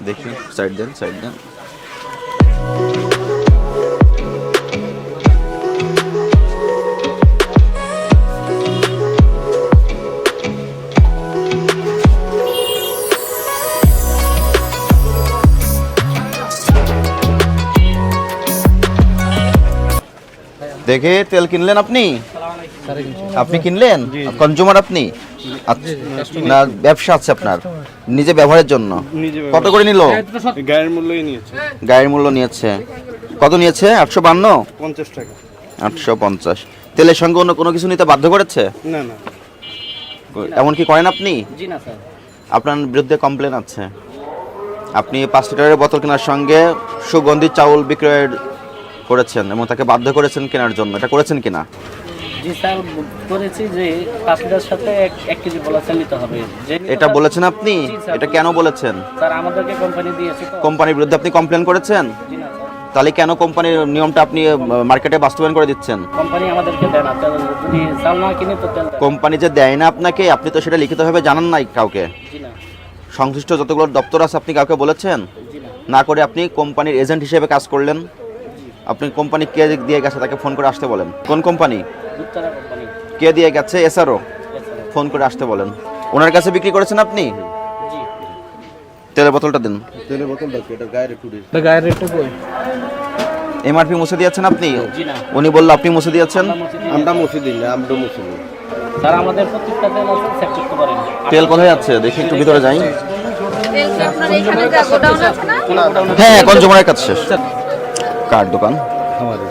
দেখি সাইড দেন সাইড দেন। দেখে তেল কিনলেন আপনি? আপনি কিনলেন? কনজিউমার আপনি? না ব্যবসা আছে আপনার নিজে ব্যবহারের জন্য? কত করে নিল? গায়ের মূল্যই নিয়েছে। গায়ের মূল্য নিয়েছে কত নিয়েছে? 852 50 টাকা। 850। তেলের সঙ্গে অন্য কোনো কিছু নিতে বাধ্য করেছে? না না, এমন কি করেন আপনি? জি না স্যার। আপনার বিরুদ্ধে কমপ্লেন আছে। আপনি 5 লিটারের বোতল কেনার সঙ্গে সুগন্ধি চাউল বিক্রয় করেছেন এবং তাকে বাধ্য করেছেন কেনার জন্য, এটা করেছেন কিনা? জি স্যার, করেছি যে 5 লিটার সাথে 1 কেজি বলেছেন নিতে হবে। এটা বলেছেন আপনি? জি স্যার। এটা কেন বলেছেন? স্যার আমাদেরকে কোম্পানি দিয়েছে তো। কোম্পানির বিরুদ্ধে আপনি কমপ্লেন করেছেন? জি না স্যার, তাহলে কেন কোম্পানির নিয়মটা আপনি মার্কেটে বাস্তবায়ন করে দিচ্ছেন? কোম্পানি আমাদেরকে দেয় না। তেল যদি চাল না কিনে তো তেল দেয় না। কোম্পানি যে দেয় না আপনাকে, আপনি তো সেটা লিখিতভাবে জানান নাই কাউকে। জি না, সংশ্লিষ্ট যতগুলো দপ্তর আছে আপনি কাউকে বলেছেন? জি না। না করে আপনি কোম্পানির এজেন্ট হিসেবে কাজ করলেন। আপনি কোম্পানি কে দিয়ে গেছে তাকে ফোন করে আসতে বলেন। কোন কোম্পানি? দুধতলা কোম্পানি। কে দিয়ে গেছে? এসআরও। Yes, sir. ফোন করে আসতে বলেন। ওনার কাছে বিক্রি করেছেন আপনি? জি। তেলের বোতলটা দিন। তেলের বোতলটা কি এটা গায়ের একটু দিন। গায়ের রেটটা কই? এমআরপি মুছে দিয়েছেন আপনি? জি না। উনি বললো আপনি মুছে দিয়েছেন। আমরা মুছে দিই না, আমরা মুছে দিই। স্যার আমাদের প্রত্যেকটা তেল আছে, চেক করতে পারেন। তেল কোথায় আছে দেখি একটু ভিতরে যাই। তেল কি আপনার এখানে যা গোডাউন আছে না? হ্যাঁ, কনজিউমারের কাছে শেষ। কার দোকান? আমাদের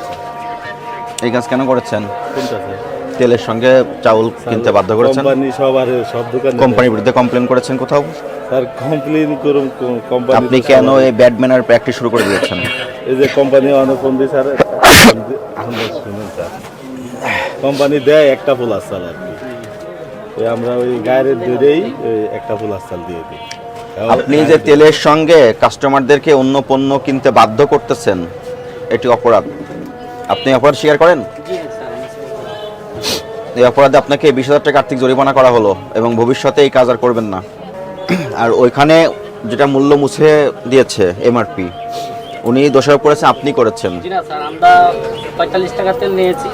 এই কাজ কেন করেছেন? কোনটা স্যার? তেলের সঙ্গে চাউল কিনতে বাধ্য করেছেন। কোম্পানি সব দোকান কোম্পানির বিরুদ্ধে কমপ্লেন করেছেন কোথাও? স্যার কমপ্লেইন করুন কোম্পানি। আপনি কেন এই ব্যাড ম্যানার প্র্যাকটিস শুরু করে দিয়েছেন? এই যে কোম্পানি অনুফোন দিয়ে স্যার আমরা শুনুন স্যার, কোম্পানি দেয় একটা প্লাস চাল আর কি, ওই আমরা ওই গায়ের ধরেই একটা প্লাস চাল দিয়ে দিই। আপনি যে তেলের সঙ্গে কাস্টমারদেরকে অন্য পণ্য কিনতে বাধ্য করতেছেন, এটি অপরাধ। আপনি অপরাধ স্বীকার করেন? জি স্যার, আমি স্বীকার করি। এই অপরাধে আপনাকে 20,000 টাকা আর্থিক জরিমানা করা হলো এবং ভবিষ্যতে এই কাজ আর করবেন না। আর ওইখানে যেটা মূল্য মুছে দিয়েছে এমআরপি, উনি দোষারোপ করেছেন আপনি করেছেন। জি না স্যার, আমরা 45 টাকা তেল নিয়েছি,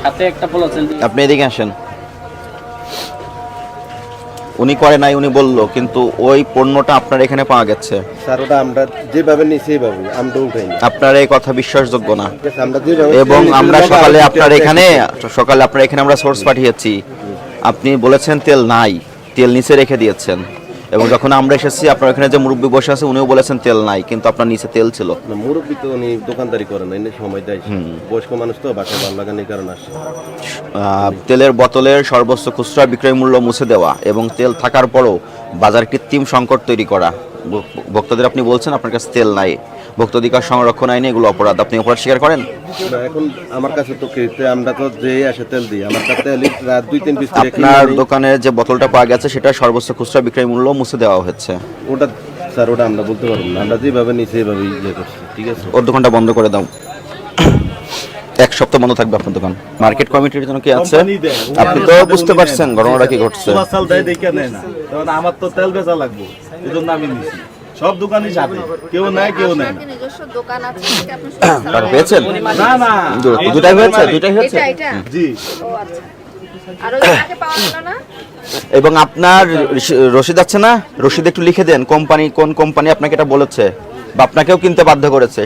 সাথে একটা পোলোসেল দিই। আপনি এদিকে আসেন। উনি করে নাই, উনি বললো, কিন্তু ওই পণ্যটা আপনার এখানে পাওয়া গেছে। স্যার ওটা আমরা যেভাবে নিই সেইভাবে আমরা উঠাই না। আপনার এই কথা বিশ্বাসযোগ্য না। আমরা যেভাবে এবং আমরা সকালে আপনার এখানে আমরা সোর্স পাঠিয়েছি, আপনি বলেছেন তেল নাই, তেল নিচে রেখে দিয়েছেন। এবং যখন আমরা এসেছি আপনার এখানে যে মুরব্বী বসে আছে উনিও বলেছেন তেল নাই, কিন্তু আপনার নিচে তেল ছিল। মুরব্বী তো উনি দোকানদারি করেন না, এনে সময় দেয়। বয়স্ক মানুষ তো বাসায় ভালো লাগানি কারণ আসে। তেলের বোতলের সর্বোচ্চ খুচরা বিক্রয় মূল্য মুছে দেওয়া এবং তেল থাকার পরও বাজার কৃত্রিম সংকট তৈরি করা। ভোক্তাদের আপনি বলছেন আপনার কাছে তেল নাই, ভোক্তাধিকার সংরক্ষণ আইনে এগুলো অপরাধ। আপনি অপরাধ স্বীকার করেন? এখন আমার কাছে তো আমরা তো যে আসে তেল দিই, আমার কাছে রাত 2-3 পিস আপনার দোকানে যে বোতলটা পাওয়া গেছে সেটা সর্বোচ্চ খুচরা বিক্রয় মূল্য মুছে দেওয়া হয়েছে। ওটা স্যার ওটা আমরা বলতে পারবো না, আমরা যেভাবে নিই সেইভাবে ইয়ে করছি, ঠিক আছে? ওর দোকানটা বন্ধ করে দাও। 1 সপ্তাহ বন্ধ থাকবে আপনার দোকান। মার্কেট কমিটির জন্য কি আছে? আপনি তো বুঝতে পারছেন ঘটনাটা কি ঘটছে। চাল দেয় দেখে নেয় না, কারণ আমার তো তেল বেচা লাগবে, এই জন্য আমি নিছি। সব দোকানই সাথে, কেউ নেয় কেউ নেয় না। আপনার নিজস্ব দোকান আছে থেকে আপনি আর পেয়েছেন? না না, দুটাই হয়েছে, দুটাই হয়েছে। এটা জি ও আচ্ছা। আর ওই আগে পাওয়া গেল না? এবং আপনার রসিদ আছে না, রসিদ একটু লিখে দেন কোম্পানি, কোন কোম্পানি আপনাকে এটা বলেছে বা আপনাকেও কিনতে বাধ্য করেছে।